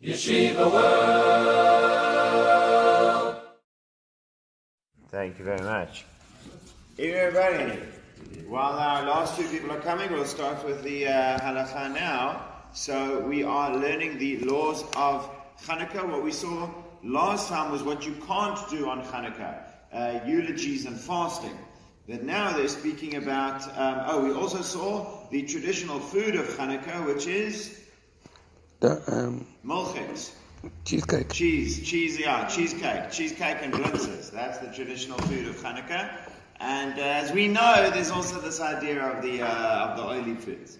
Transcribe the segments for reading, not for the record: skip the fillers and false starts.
Yeshiva World. Thank you very much. Hey everybody, while our last two people are coming, we'll start with the halacha now. So we are learning the laws of Chanukah. What we saw last time was what you can't do on Chanukah, eulogies and fasting. But now they're speaking about, we also saw the traditional food of Chanukah, which is molchets. Cheesecake. Cheesecake and glitzers. That's the traditional food of Chanukah. And as we know, there's also this idea of the oily foods.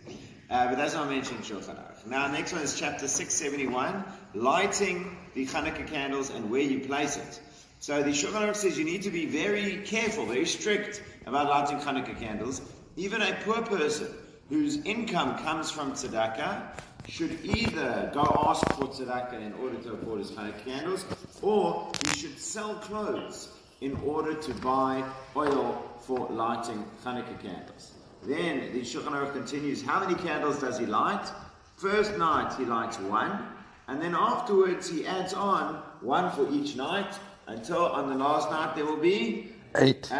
But that's not mentioned in Shulchan Aruch. Now, next one is chapter 671, lighting the Chanukah candles and where you place it. So the Shulchan Aruch says you need to be very careful, very strict about lighting Chanukah candles. Even a poor person whose income comes from tzedakah should either go ask for tzedakah in order to afford his Chanukah candles, or he should sell clothes in order to buy oil for lighting Chanukah candles. Then the Shulchan Aruch continues, how many candles does he light? First night he lights one, and then afterwards he adds on one for each night, until on the last night there will be eight.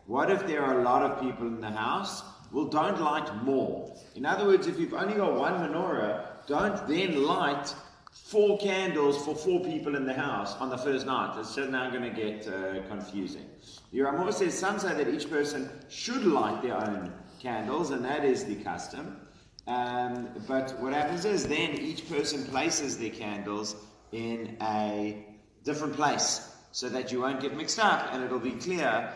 What if there are a lot of people in the house? Well, don't light more. In other words, if you've only got one menorah, don't then light 4 candles for 4 people in the house on the first night. It's now going to get confusing. The Ramah says some say that each person should light their own candles, and that is the custom. But what happens is then each person places their candles in a different place so that you won't get mixed up, and it'll be clear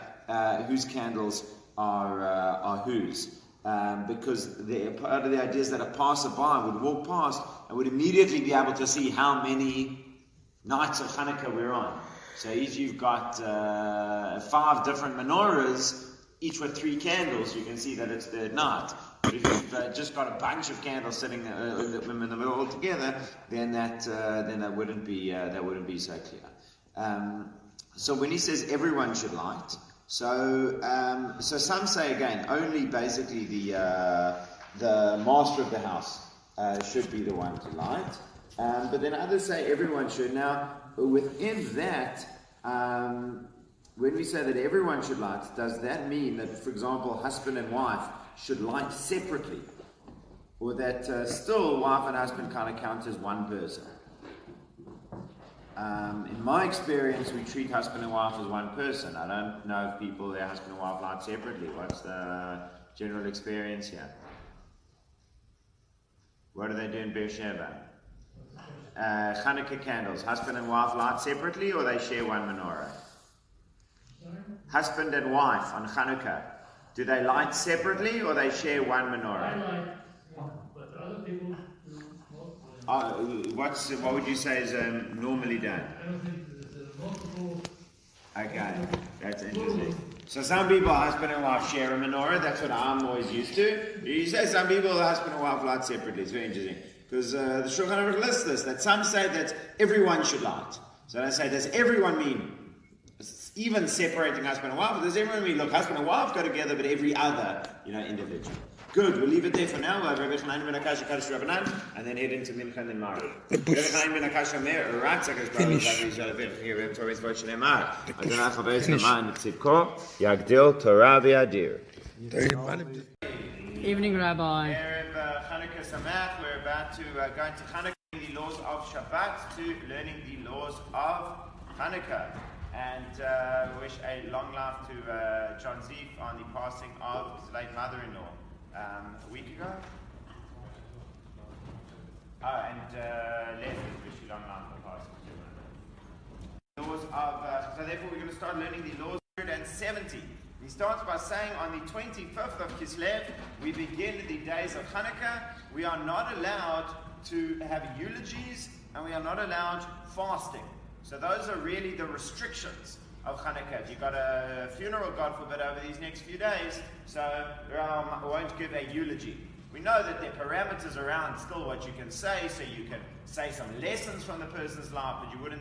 whose candles are whose. Because part of the idea is that a passerby would walk past and would immediately be able to see how many nights of Chanukah we're on. So if you've got 5 different menorahs, each with 3 candles, you can see that it's third night. But if you've just got a bunch of candles sitting in the middle all together, then that wouldn't be so clear. So when he says everyone should light, so some say again only basically the master of the house should be the one to light, but then others say everyone should. Now within that, when we say that everyone should light, does that mean that, for example, husband and wife should light separately, or that still wife and husband kind of count as one person? In my experience, we treat husband and wife as one person. I don't know if people, their husband and wife, light separately. What's the general experience here? What do they do in Beersheba? Chanukah candles. Husband and wife light separately, or they share one menorah? Husband and wife on Chanukah, do they light separately, or they share one menorah? I light one, but other people do what would you say is normally done? I don't think there's multiple. Okay, that's interesting. So some people, husband and wife, share a menorah. That's what I'm always used to. You say some people, the husband and wife light separately. It's very interesting. Because the Shulchan Aruch lists this, that some say that everyone should light. So they say, does everyone mean even separating husband and wife? Or does everyone mean, look, husband and wife go together, but every other, individual? Good, we'll leave it there for now. We'll have Rabbi Chanan ben Akash Kaddish Rabbanan, and then head into Mincha and then Mari. Rabbi Chanan ben Akash Omer, Ratzak is brother of Rabbi here, Rabbi Torah Mitzvot Shnei Mar. Adonai Chavetz Naman Tzidko, Yagdil Torah V'Yadir. Evening, Rabbi. Erev Chanukah Samach, we're about to go into Chanukah, the laws of Shabbat, to learning the laws of Chanukah. And wish a long life to John Zeef on the passing of his late mother-in-law a week ago. And Leslie, wish you long life for passing. Laws of, so therefore we're going to start learning the laws of 170. He starts by saying on the 25th of Kislev, we begin the days of Chanukah. We are not allowed to have eulogies, and we are not allowed fasting. So those are really the restrictions of Chanukah. If you've got a funeral, God forbid, over these next few days, so I won't give a eulogy. We know that there are parameters around still what you can say, so you can say some lessons from the person's life, but you would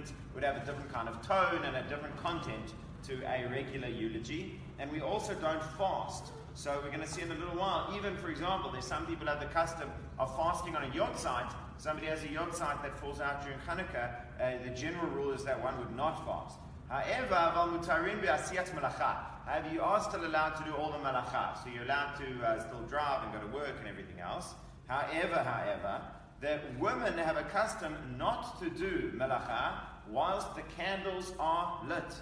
have a different kind of tone and a different content to a regular eulogy. And we also don't fast. So we're going to see in a little while, even for example, there's some people have the custom of fasting on a yard site somebody has a yortzeit that falls out during Chanukah, the general rule is that one would not fast. However, you are still allowed to do all the malacha, so you're allowed to still drive and go to work and everything else. However, the women have a custom not to do malacha whilst the candles are lit.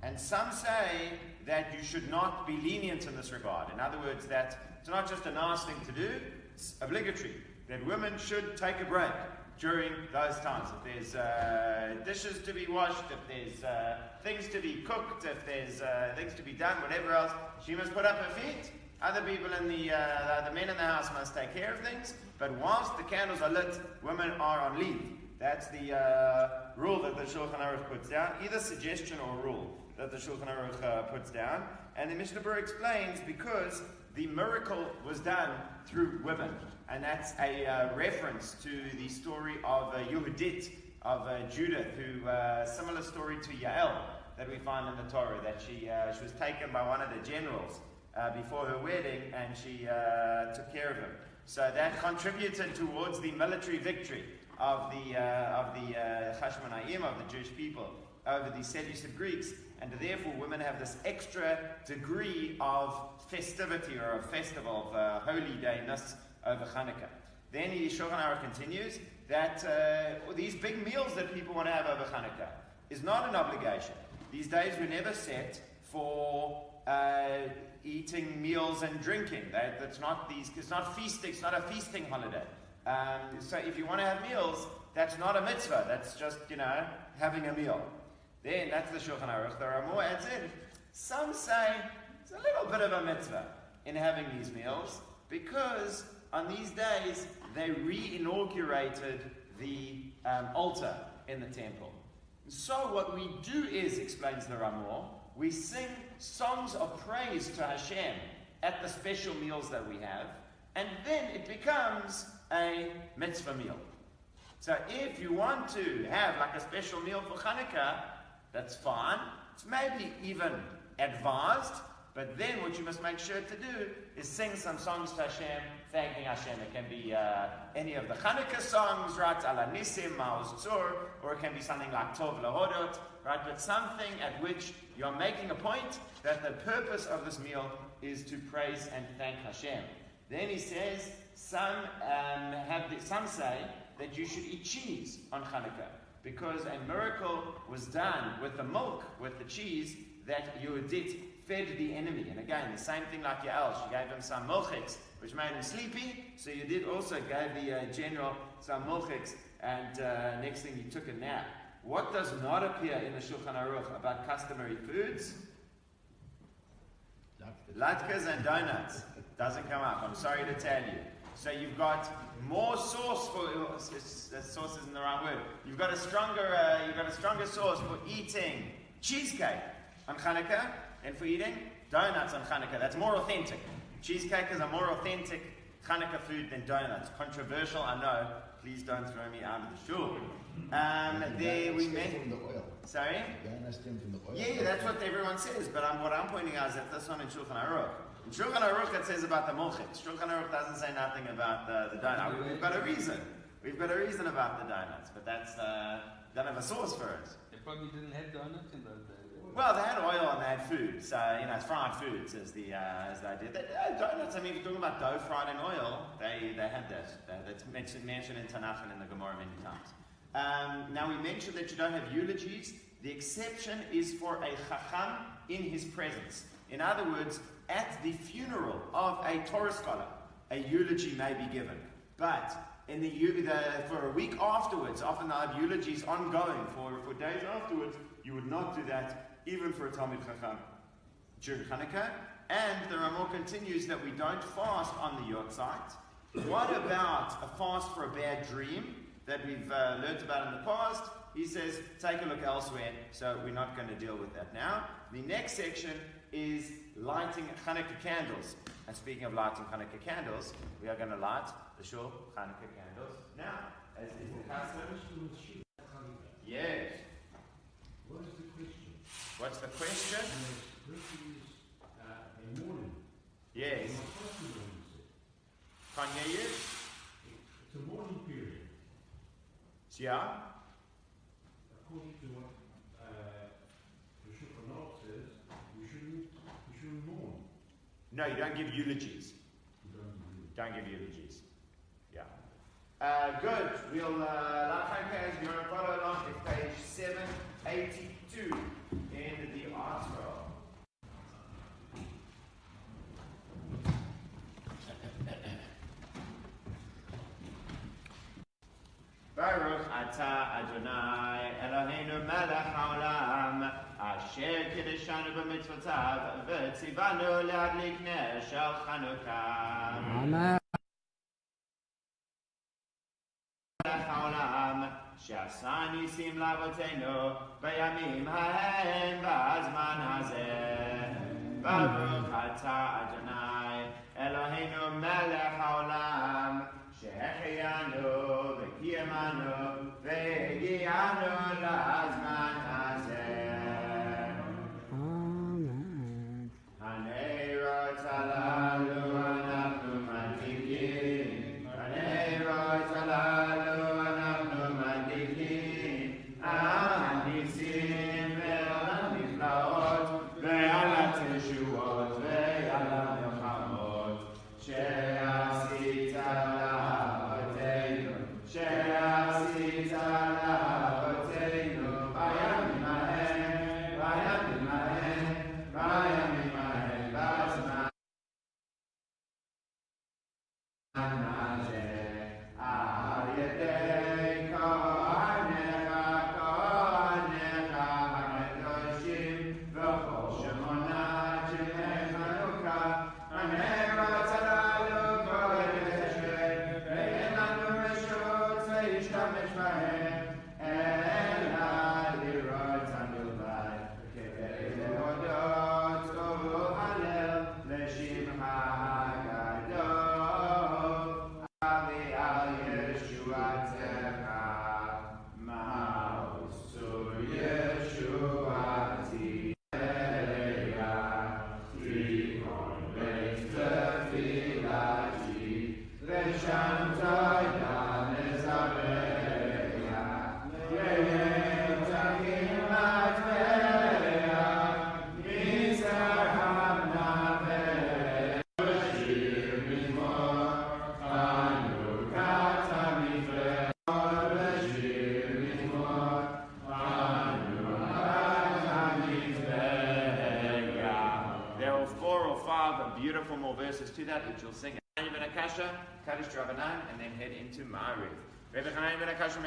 And some say that you should not be lenient in this regard. In other words, that it's not just a nice thing to do, it's obligatory. That women should take a break during those times. If there's dishes to be washed, if there's things to be cooked, if there's things to be done, whatever else, she must put up her feet. Other people in the men in the house must take care of things. But whilst the candles are lit, women are on leave. That's the rule that the Shulchan Aruch puts down, either suggestion or rule that the Shulchan Aruch puts down. And the Mishnah Berurah explains because the miracle was done through women. And that's a reference to the story of Yehudit, of Judith, who, similar story to Yael that we find in the Torah, that she was taken by one of the generals before her wedding, and she took care of him. So that contributed towards the military victory of the Chashmonaim, of the Jewish people, over the Seleucid Greeks, and therefore women have this extra degree of festivity or a festival of holy dayness over Chanukah. Then the Shulchan Aruch continues that these big meals that people want to have over Chanukah is not an obligation. These days were never set for eating meals and drinking. It's not feasting. It's not a feasting holiday. So if you want to have meals, that's not a mitzvah. That's just having a meal. Then that's the Shulchan Aruch. There are more adds in. Some say it's a little bit of a mitzvah in having these meals because on these days they re-inaugurated the altar in the temple. So what we do is, explains the Ramor, we sing songs of praise to Hashem at the special meals that we have, and then it becomes a mitzvah meal. So if you want to have like a special meal for Chanukah, that's fine. It's maybe even advised, but then what you must make sure to do is sing some songs to Hashem, thanking Hashem. It can be any of the Chanukah songs, right? Ala Nisim, Ma'oz Tzor, or it can be something like Tov Lahodot, right? But something at which you're making a point that the purpose of this meal is to praise and thank Hashem. Then he says, some say that you should eat cheese on Chanukah, because a miracle was done with the milk, with the cheese, that Yehudit fed the enemy. And again, the same thing like Yael. She gave him some milchiks, which made him sleepy. So Yehudit also gave the general some milchiks, and next thing he took a nap. What does not appear in the Shulchan Aruch about customary foods? Latkes and donuts. Doesn't come up, I'm sorry to tell you. So you've got more sauce for sauce isn't the right word. You've got a stronger sauce for eating cheesecake on Chanukah than for eating donuts on Chanukah. That's more authentic. Cheesecake is a more authentic Chanukah food than donuts. Controversial, I know. Please don't throw me out of the shul. There we met. Sorry? Donuts stem from the oil. Yeah, that's what everyone says. But what I'm pointing out is that that's not in Shulchan Aruch. In Shulchan Aruch it says about the molchets. Shulchan Aruch doesn't say nothing about the donut. We've got a reason. We've got a reason about the donuts, but that's don't have a source for it. They probably didn't have donuts in those days. Well, they had oil and they had food, so it's fried foods as they did. Donuts. I mean, if you're talking about dough fried in oil, they had that. That's mentioned in Tanakh and in the Gemara many times. Now we mentioned that you don't have eulogies. The exception is for a chacham in his presence. In other words, at the funeral of a Torah scholar, a eulogy may be given. But for a week afterwards, often they'll have eulogies ongoing for days afterwards. You would not do that even for a Talmid Chacham during Chanukah. And the Ramah continues that we don't fast on the Yortzeit. What about a fast for a bad dream that we've learnt about in the past? He says, take a look elsewhere, so we're not going to deal with that now. The next section is lighting Chanukah candles. And speaking of lighting Chanukah candles, we are going to light the Shul Chanukah candles now, as is the custom. Yes. What is the question? What's the question? This is a morning. Yes. Can't hear you? It's a morning period. Yeah? According to what the Shul says, we shouldn't mourn. No, you don't give eulogies. We don't Don't give eulogies. Yeah. Good. We'll, as you want to follow along, it's page 782 in the article. Baruch atah Adonai Eloheinu melech haolam asher kiddushanu b'mitzvotav v'tzivanu le'adlik ner shel Chanukah. Amen. melech haolam שעשה ניסים לאבותינו בימים ההם בזמן הזה. ברוך אתה אדוני אלוהינו מלך העולם שהחיינו וקיימנו והגיענו לזמן הזה. Amen. הנרות הללו אנחנו מדליקים, הנרות הללו אנחנו מדליקים, הניסים ועל הנפלאות ועל התשועות ועל המלחמות שעשית לאבותינו, שעשית לאבותינו בימים ההם, בימים ההם, בימים ההם בזמן הזה, על ידי כהניך, כהניך הקדושים, וכל שמונת שמי חנוכה, הנרות הללו קודש, ואין לנו רשות להשתמש בהם, אלא לראות בלבד, כדי להודות ולהלל לשמך הגדול. ועל ישועתך, מעשו ישועתי אליה, תיכון בית תפילתי, ושם תודה נזריה, יהיה תקים לטבריה, מזרעם נבלה, ושיר מזמור חנוכת המזבח, ושיר מזמור חנוכת המזבח. There are 4 or 5 beautiful more verses to that which you'll sing. Ben Akasha, Kaddish Rabbanan, and then head into Ma'ariv. Rebbe Chaim Ben Akasha